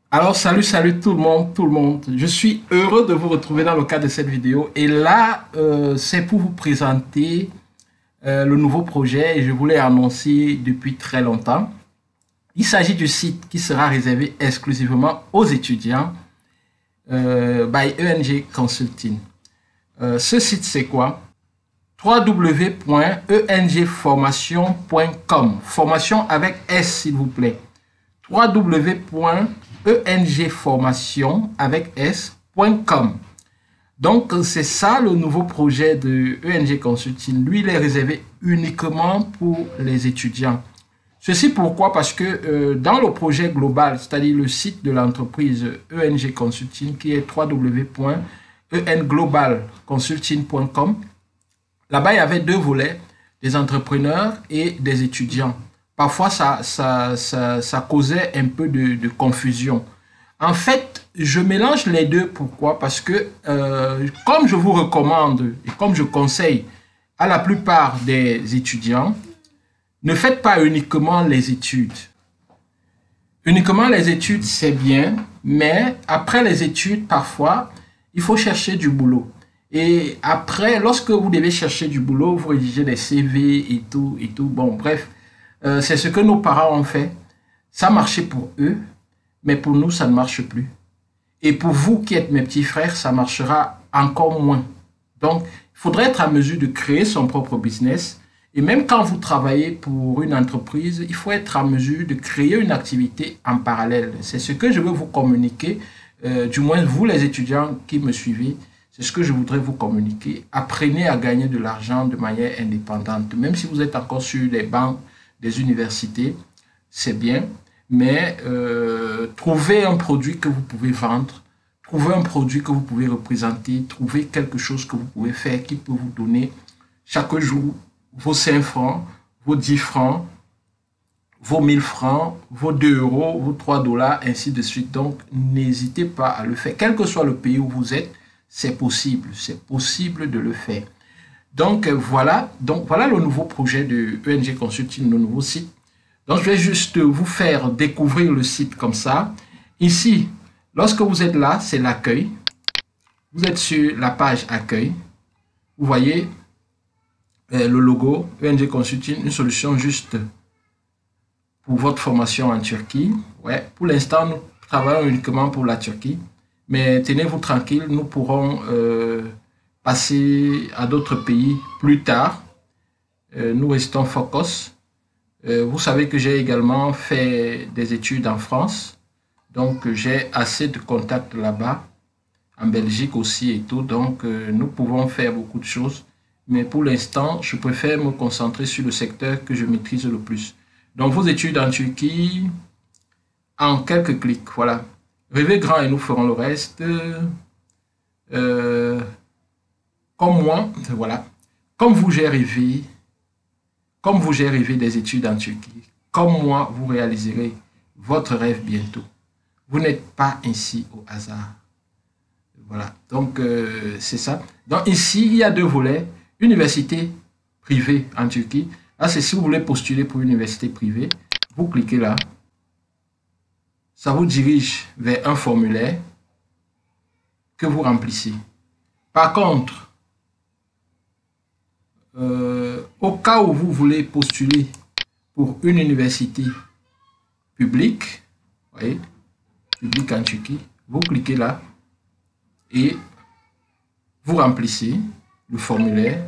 Alors salut tout le monde, je suis heureux de vous retrouver dans le cadre de cette vidéo et là c'est pour vous présenter le nouveau projet et je vous l'ai annoncé depuis très longtemps. Il s'agit du site qui sera réservé exclusivement aux étudiants by ENG Consulting. Ce site c'est quoi? www.engformation.com, formation avec S s'il vous plaît. www.engformation avec S.com. Donc c'est ça le nouveau projet de ENG Consulting. Lui il est réservé uniquement pour les étudiants. Ceci pourquoi? Parce que dans le projet global, c'est-à-dire le site de l'entreprise ENG Consulting qui est www.englobalconsulting.com, là-bas il y avait deux volets, des entrepreneurs et des étudiants. Parfois, ça causait un peu de confusion. En fait, je mélange les deux. Pourquoi? Parce que, comme je vous recommande et comme je conseille à la plupart des étudiants, ne faites pas uniquement les études. Uniquement les études, c'est bien, mais après les études, parfois, il faut chercher du boulot. Et après, lorsque vous devez chercher du boulot, vous rédigez des CV et tout. Bon, bref. C'est ce que nos parents ont fait. Ça marchait pour eux, mais pour nous, ça ne marche plus. Et pour vous qui êtes mes petits frères, ça marchera encore moins. Donc, il faudrait être à mesure de créer son propre business. Et même quand vous travaillez pour une entreprise, il faut être à mesure de créer une activité en parallèle. C'est ce que je veux vous communiquer, du moins vous les étudiants qui me suivez. C'est ce que je voudrais vous communiquer. Apprenez à gagner de l'argent de manière indépendante. Même si vous êtes encore sur les bancs des universités, c'est bien, mais trouvez un produit que vous pouvez vendre, trouvez un produit que vous pouvez représenter, trouvez quelque chose que vous pouvez faire qui peut vous donner chaque jour vos 5 francs, vos 10 francs, vos 1000 francs, vos 2 euros, vos 3 $, ainsi de suite. Donc, n'hésitez pas à le faire. Quel que soit le pays où vous êtes, c'est possible de le faire. Donc voilà le nouveau projet de ENG Consulting, le nouveau site. Donc je vais juste vous faire découvrir le site comme ça. Ici, lorsque vous êtes là, c'est l'accueil. Vous êtes sur la page accueil. Vous voyez le logo ENG Consulting, une solution juste pour votre formation en Turquie. Ouais, pour l'instant, nous travaillons uniquement pour la Turquie. Mais tenez-vous tranquille, nous pourrons passer à d'autres pays plus tard. Nous restons focus. Vous savez que j'ai également fait des études en France. Donc, j'ai assez de contacts là-bas. En Belgique aussi et tout. Donc, nous pouvons faire beaucoup de choses. Mais pour l'instant, je préfère me concentrer sur le secteur que je maîtrise le plus. Donc, vos études en Turquie, en quelques clics, voilà. Rêvez grand et nous ferons le reste. Comme moi, voilà, comme vous j'ai rêvé des études en Turquie, comme moi, vous réaliserez votre rêve bientôt. Vous n'êtes pas ainsi au hasard. Voilà, donc c'est ça. Donc ici, il y a deux volets, université privée en Turquie. Là, c'est si vous voulez postuler pour une université privée, vous cliquez là. Ça vous dirige vers un formulaire que vous remplissez. Par contre, au cas où vous voulez postuler pour une université publique, voyez, publique en Turquie, vous cliquez là et vous remplissez le formulaire.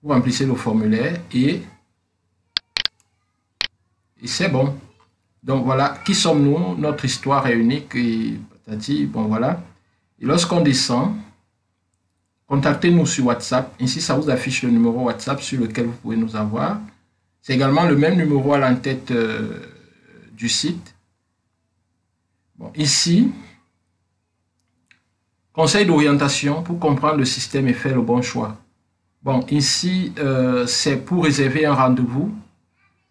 Vous remplissez le formulaire et c'est bon. Donc voilà, qui sommes-nous? Notre histoire est unique et patati, bon voilà. Et lorsqu'on descend, contactez-nous sur WhatsApp. Ici, ça vous affiche le numéro WhatsApp sur lequel vous pouvez nous avoir. C'est également le même numéro à l'entête du site. Bon, ici, conseil d'orientation pour comprendre le système et faire le bon choix. Bon, ici, c'est pour réserver un rendez-vous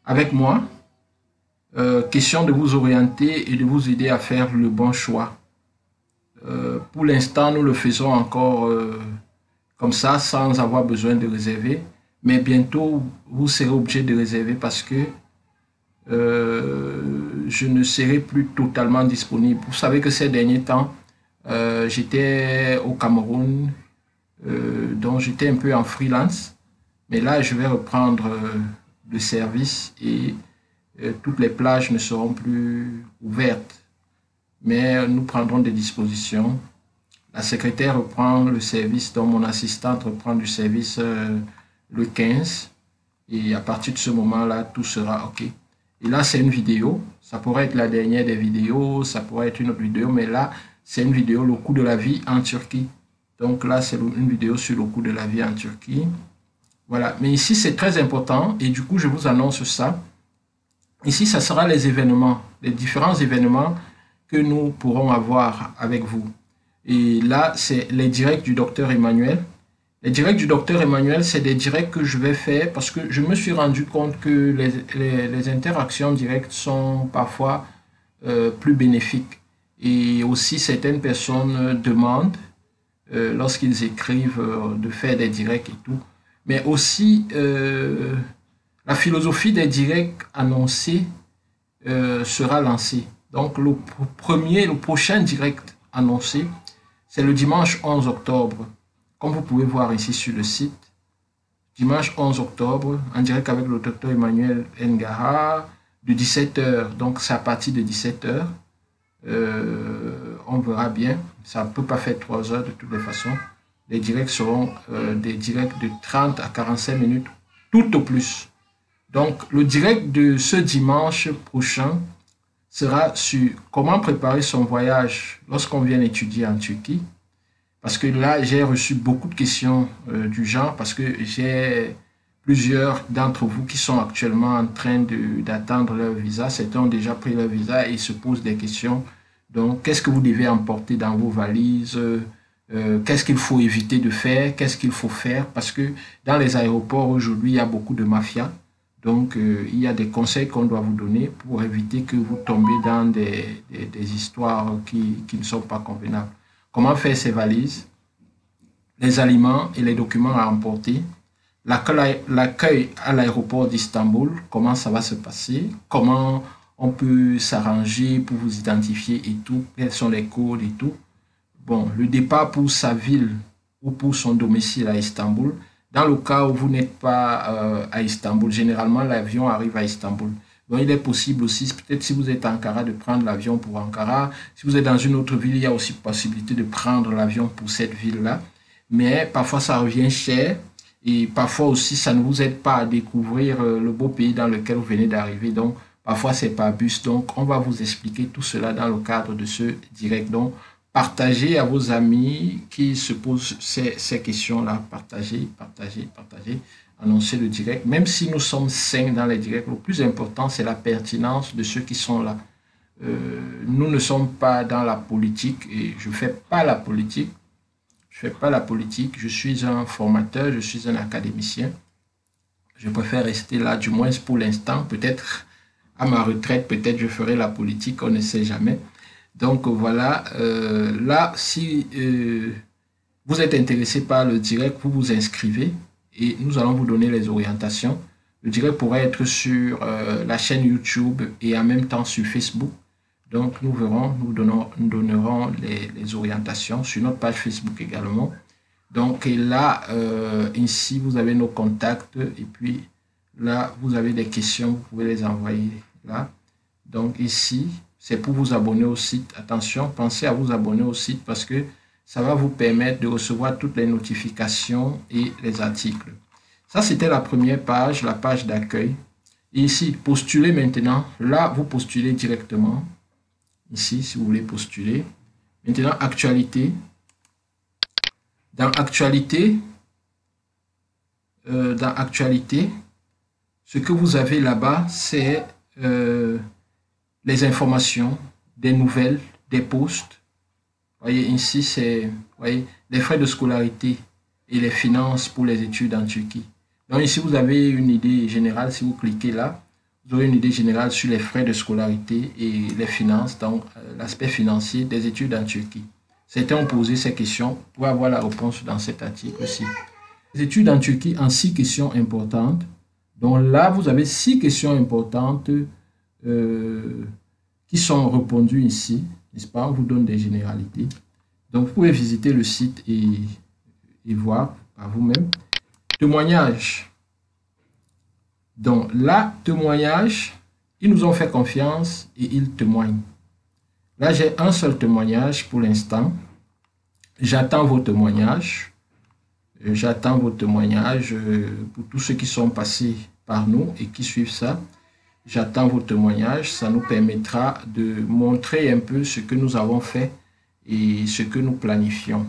avec moi. Question de vous orienter et de vous aider à faire le bon choix. Pour l'instant, nous le faisons encore comme ça, sans avoir besoin de réserver. Mais bientôt, vous serez obligé de réserver parce que je ne serai plus totalement disponible. Vous savez que ces derniers temps, j'étais au Cameroun, donc j'étais un peu en freelance. Mais là, je vais reprendre le service et toutes les plages ne seront plus ouvertes. Mais nous prendrons des dispositions. La secrétaire reprend le service, donc mon assistante reprend du service le 15. Et à partir de ce moment-là, tout sera OK. Et là, c'est une vidéo. Ça pourrait être la dernière des vidéos, ça pourrait être une autre vidéo, mais là, c'est une vidéo, le coût de la vie en Turquie. Donc là, c'est une vidéo sur le coût de la vie en Turquie. Voilà. Mais ici, c'est très important et du coup, je vous annonce ça. Ici, ça sera les événements, les différents événements que nous pourrons avoir avec vous. Et là, c'est les directs du docteur Emmanuel. Les directs du docteur Emmanuel, c'est des directs que je vais faire parce que je me suis rendu compte que les interactions directes sont parfois plus bénéfiques. Et aussi, certaines personnes demandent, lorsqu'ils écrivent, de faire des directs et tout. Mais aussi, la philosophie des directs annoncés sera lancée. Donc, le prochain direct annoncé, c'est le dimanche 11 octobre. Comme vous pouvez voir ici sur le site, dimanche 11 octobre, en direct avec le docteur Emmanuel Ngara, de 17h. Donc, c'est à partir de 17h. On verra bien. Ça ne peut pas faire 3 heures de toutes les façons. Les directs seront des directs de 30 à 45 minutes, tout au plus. Donc, le direct de ce dimanche prochain sera sur comment préparer son voyage lorsqu'on vient étudier en Turquie. Parce que là, j'ai reçu beaucoup de questions du genre, parce que j'ai plusieurs d'entre vous qui sont actuellement en train d'attendre leur visa. Certains ont déjà pris leur visa et se posent des questions. Donc, qu'est-ce que vous devez emporter dans vos valises? Qu'est-ce qu'il faut éviter de faire? Qu'est-ce qu'il faut faire? Parce que dans les aéroports, aujourd'hui, il y a beaucoup de mafias. Donc, il y a des conseils qu'on doit vous donner pour éviter que vous tombiez dans des histoires qui ne sont pas convenables. Comment faire ces valises, les aliments et les documents à emporter, l'accueil à l'aéroport d'Istanbul, comment ça va se passer, comment on peut s'arranger pour vous identifier et tout, quels sont les codes et tout. Bon, le départ pour sa ville ou pour son domicile à Istanbul. Dans le cas où vous n'êtes pas à Istanbul, généralement l'avion arrive à Istanbul. Donc, il est possible aussi, peut-être si vous êtes à Ankara, de prendre l'avion pour Ankara. Si vous êtes dans une autre ville, il y a aussi possibilité de prendre l'avion pour cette ville-là. Mais parfois, ça revient cher. Et parfois aussi, ça ne vous aide pas à découvrir le beau pays dans lequel vous venez d'arriver. Donc, parfois, c'est par bus. Donc, on va vous expliquer tout cela dans le cadre de ce direct. Donc, partagez à vos amis qui se posent ces questions-là. Partagez. Annoncer le direct. Même si nous sommes 5 dans les directs, le plus important, c'est la pertinence de ceux qui sont là. Nous ne sommes pas dans la politique et je ne fais pas la politique. Je suis un formateur, je suis un académicien. Je préfère rester là, du moins pour l'instant. Peut-être à ma retraite, peut-être je ferai la politique, on ne sait jamais. Donc voilà, là, si vous êtes intéressé par le direct, vous vous inscrivez et nous allons vous donner les orientations. Le direct pourrait être sur la chaîne YouTube et en même temps sur Facebook. Donc nous donnerons les orientations sur notre page Facebook également. Donc et là, ici, vous avez nos contacts et puis là, vous avez des questions, vous pouvez les envoyer là. Donc ici, c'est pour vous abonner au site. Attention, pensez à vous abonner au site parce que ça va vous permettre de recevoir toutes les notifications et les articles. Ça, c'était la première page, la page d'accueil. Et ici, postuler maintenant. Là, vous postulez directement. Ici, si vous voulez postuler. Maintenant, actualité. Dans actualité, ce que vous avez là-bas, c'est les informations, des nouvelles, des posts. Voyez, ici, c'est les frais de scolarité et les finances pour les études en Turquie. Donc ici, vous avez une idée générale. Si vous cliquez là, vous aurez une idée générale sur les frais de scolarité et les finances, donc l'aspect financier des études en Turquie. Certains ont posé ces questions, vous pouvez avoir la réponse dans cet article-ci. Les études en Turquie en 6 questions importantes. Donc là, vous avez 6 questions importantes qui sont répondues ici, n'est-ce pas? On vous donne des généralités. Donc, vous pouvez visiter le site et voir par vous-même. Témoignage. Donc, là, témoignage, ils nous ont fait confiance et ils témoignent. Là, j'ai un seul témoignage pour l'instant. J'attends vos témoignages. J'attends vos témoignages pour tous ceux qui sont passés par nous et qui suivent ça. J'attends vos témoignages. Ça nous permettra de montrer un peu ce que nous avons fait et ce que nous planifions.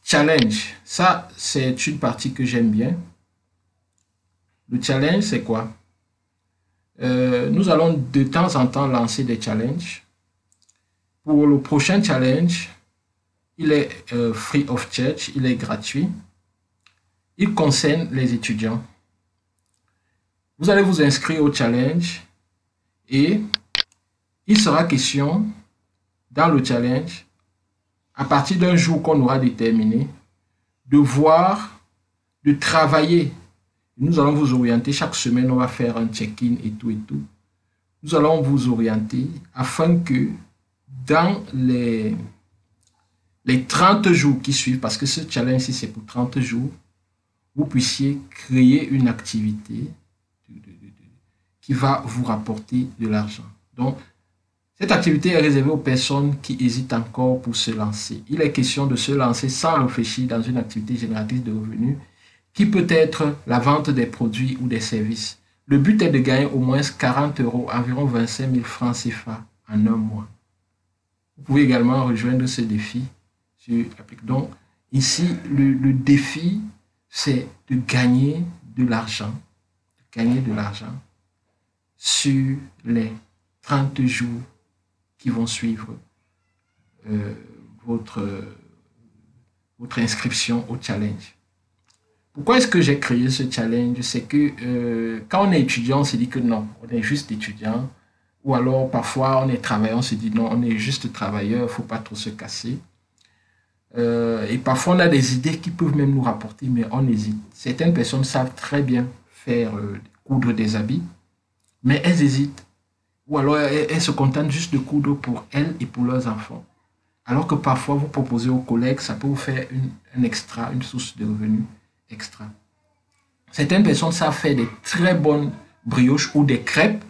Challenge. Ça, c'est une partie que j'aime bien. Le challenge, c'est quoi? Nous allons de temps en temps lancer des challenges. Pour le prochain challenge, il est free of charge, il est gratuit. Il concerne les étudiants. Vous allez vous inscrire au challenge et il sera question dans le challenge, à partir d'un jour qu'on aura déterminé, de voir, de travailler. Nous allons vous orienter. Chaque semaine, on va faire un check-in et tout et tout. Nous allons vous orienter afin que dans les 30 jours qui suivent, parce que ce challenge-ci, c'est pour 30 jours, vous puissiez créer une activité qui va vous rapporter de l'argent. Donc, cette activité est réservée aux personnes qui hésitent encore pour se lancer. Il est question de se lancer sans réfléchir dans une activité génératrice de revenus qui peut être la vente des produits ou des services. Le but est de gagner au moins 40 €, environ 25 000 francs CFA en un mois. Vous pouvez également rejoindre ce défi. Donc, ici, le défi, c'est de gagner de l'argent. Gagner de l'argent sur les 30 jours qui vont suivre votre inscription au challenge. Pourquoi est-ce que j'ai créé ce challenge? C'est que quand on est étudiant, on se dit que non, on est juste étudiant. Ou alors parfois on est travailleur, on se dit non, on est juste travailleur, il ne faut pas trop se casser. Et parfois on a des idées qui peuvent même nous rapporter, mais on hésite. Certaines personnes savent très bien faire coudre des habits, mais elles hésitent. Ou alors elles se contentent juste de coudre pour elles et pour leurs enfants. Alors que parfois vous proposez aux collègues, ça peut vous faire un extra, une source de revenus extra. Certaines personnes savent faire des très bonnes brioches ou des crêpes,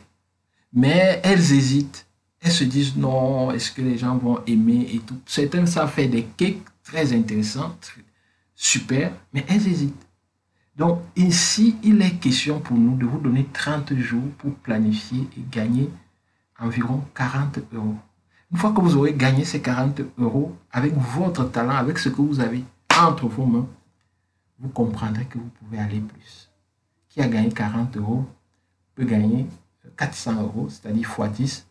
mais elles hésitent. Elles se disent non, est-ce que les gens vont aimer et tout. Certaines savent faire des cakes très intéressants, super, mais elles hésitent. Donc ici, il est question pour nous de vous donner 30 jours pour planifier et gagner environ 40 €. Une fois que vous aurez gagné ces 40 € avec votre talent, avec ce que vous avez entre vos mains, vous comprendrez que vous pouvez aller plus. Qui a gagné 40 € peut gagner 400 €, c'est-à-dire x 10,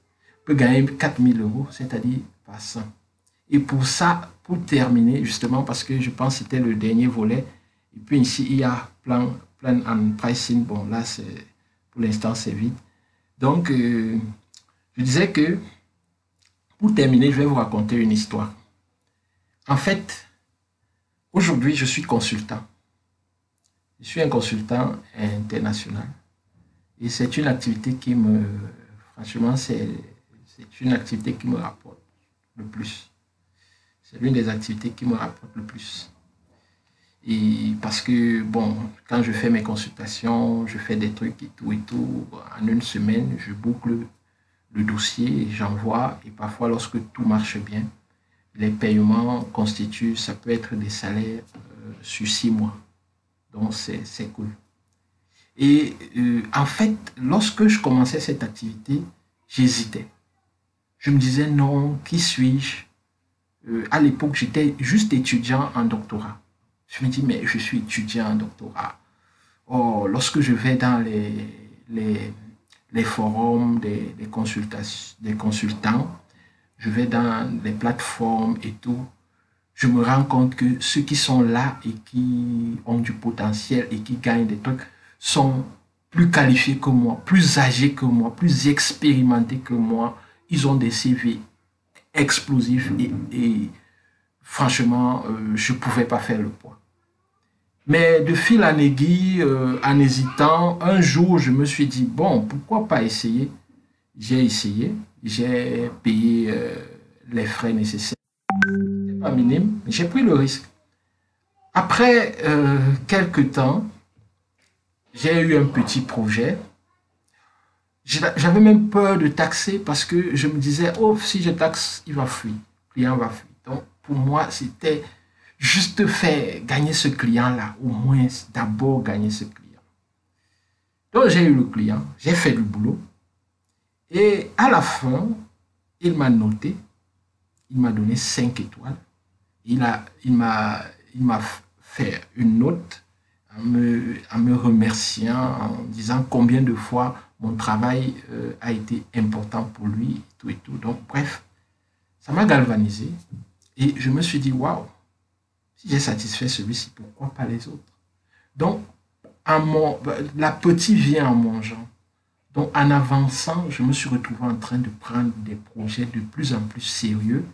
peut gagner 4000 €, c'est-à-dire par 100. Et pour ça, pour terminer, justement, parce que je pense que c'était le dernier volet, et puis ici, il y a plan and pricing. Bon, là, pour l'instant, c'est vide. Donc, je disais que, pour terminer, je vais vous raconter une histoire. En fait, aujourd'hui, je suis consultant. Je suis un consultant international. Et c'est une activité qui franchement, c'est une activité qui me rapporte le plus. C'est l'une des activités qui me rapporte le plus. Et parce que, bon, quand je fais mes consultations, je fais des trucs et tout, en une semaine, je boucle le dossier, j'envoie, et parfois, lorsque tout marche bien, les paiements constituent, ça peut être des salaires sur 6 mois. Donc, c'est cool. Et en fait, lorsque je commençais cette activité, j'hésitais. Je me disais, non, qui suis-je? À l'époque, j'étais juste étudiant en doctorat. Je me dis, mais je suis étudiant en doctorat. Oh, lorsque je vais dans les forums des consultants, je vais dans les plateformes et tout, je me rends compte que ceux qui sont là et qui ont du potentiel et qui gagnent des trucs sont plus qualifiés que moi, plus âgés que moi, plus expérimentés que moi. Ils ont des CV explosifs et franchement, je ne pouvais pas faire le poids. Mais de fil en aiguille, en hésitant, un jour, je me suis dit, bon, pourquoi pas essayer? J'ai essayé, j'ai payé les frais nécessaires. C'était pas minime, mais j'ai pris le risque. Après quelques temps, j'ai eu un petit projet. J'avais même peur de taxer parce que je me disais, oh, si je taxe, il va fuir. Le client va fuir. Donc, pour moi, c'était juste faire gagner ce client-là. Au moins, d'abord gagner ce client. Donc, j'ai eu le client, j'ai fait du boulot. Et à la fin, il m'a noté, il m'a donné 5 étoiles. Il m'a fait une note en me remerciant, en disant combien de fois mon travail a été important pour lui, et tout et tout. Donc, bref, ça m'a galvanisé. Et je me suis dit, waouh, si j'ai satisfait celui-ci, pourquoi pas les autres? Donc, l'appétit vient en mangeant. Donc, en avançant, je me suis retrouvé en train de prendre des projets de plus en plus sérieux.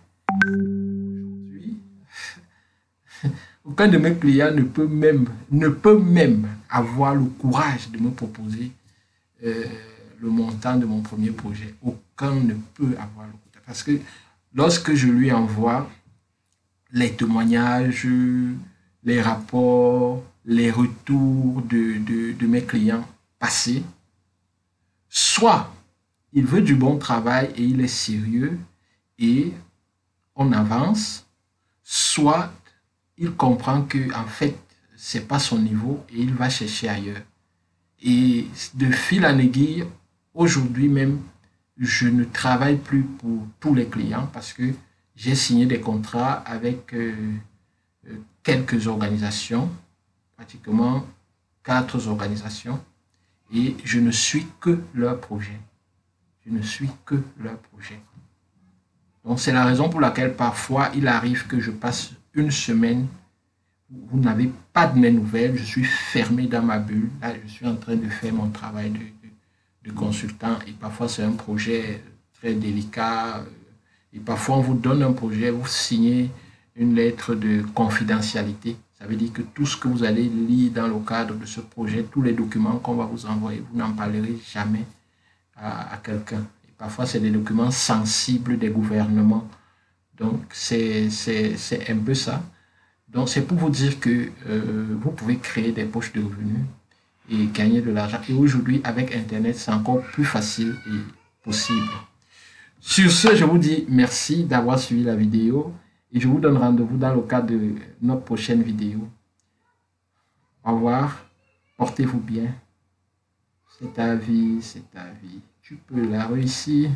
Aujourd'hui, aucun de mes clients ne peut même avoir le courage de me proposer le montant de mon premier projet. Aucun ne peut avoir le courage. Parce que lorsque je lui envoie les témoignages, les rapports, les retours de mes clients passés, soit il veut du bon travail et il est sérieux et on avance, soit il comprend que en fait c'est pas son niveau et il va chercher ailleurs. Et de fil en aiguille, aujourd'hui même, je ne travaille plus pour tous les clients parce que j'ai signé des contrats avec quelques organisations, pratiquement 4 organisations, et je ne suis que leur projet. Je ne suis que leur projet. Donc c'est la raison pour laquelle parfois il arrive que je passe une semaine, vous n'avez pas de mes nouvelles, je suis fermé dans ma bulle. Là, je suis en train de faire mon travail de consultant et parfois c'est un projet très délicat. Et parfois on vous donne un projet, vous signez une lettre de confidentialité. Ça veut dire que tout ce que vous allez lire dans le cadre de ce projet, tous les documents qu'on va vous envoyer, vous n'en parlerez jamais à quelqu'un. Et parfois c'est des documents sensibles des gouvernements. Donc c'est un peu ça. Donc, c'est pour vous dire que vous pouvez créer des poches de revenus et gagner de l'argent. Et aujourd'hui, avec Internet, c'est encore plus facile et possible. Sur ce, je vous dis merci d'avoir suivi la vidéo et je vous donne rendez-vous dans le cadre de notre prochaine vidéo. Au revoir, portez-vous bien. C'est ta vie, c'est ta vie. Tu peux la réussir.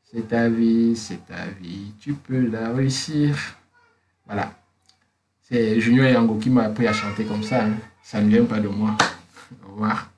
C'est ta vie, c'est ta vie. Tu peux la réussir. Voilà. C'est Junior Yango qui m'a appris à chanter comme ça. Hein. Ça ne vient pas de moi. Au revoir.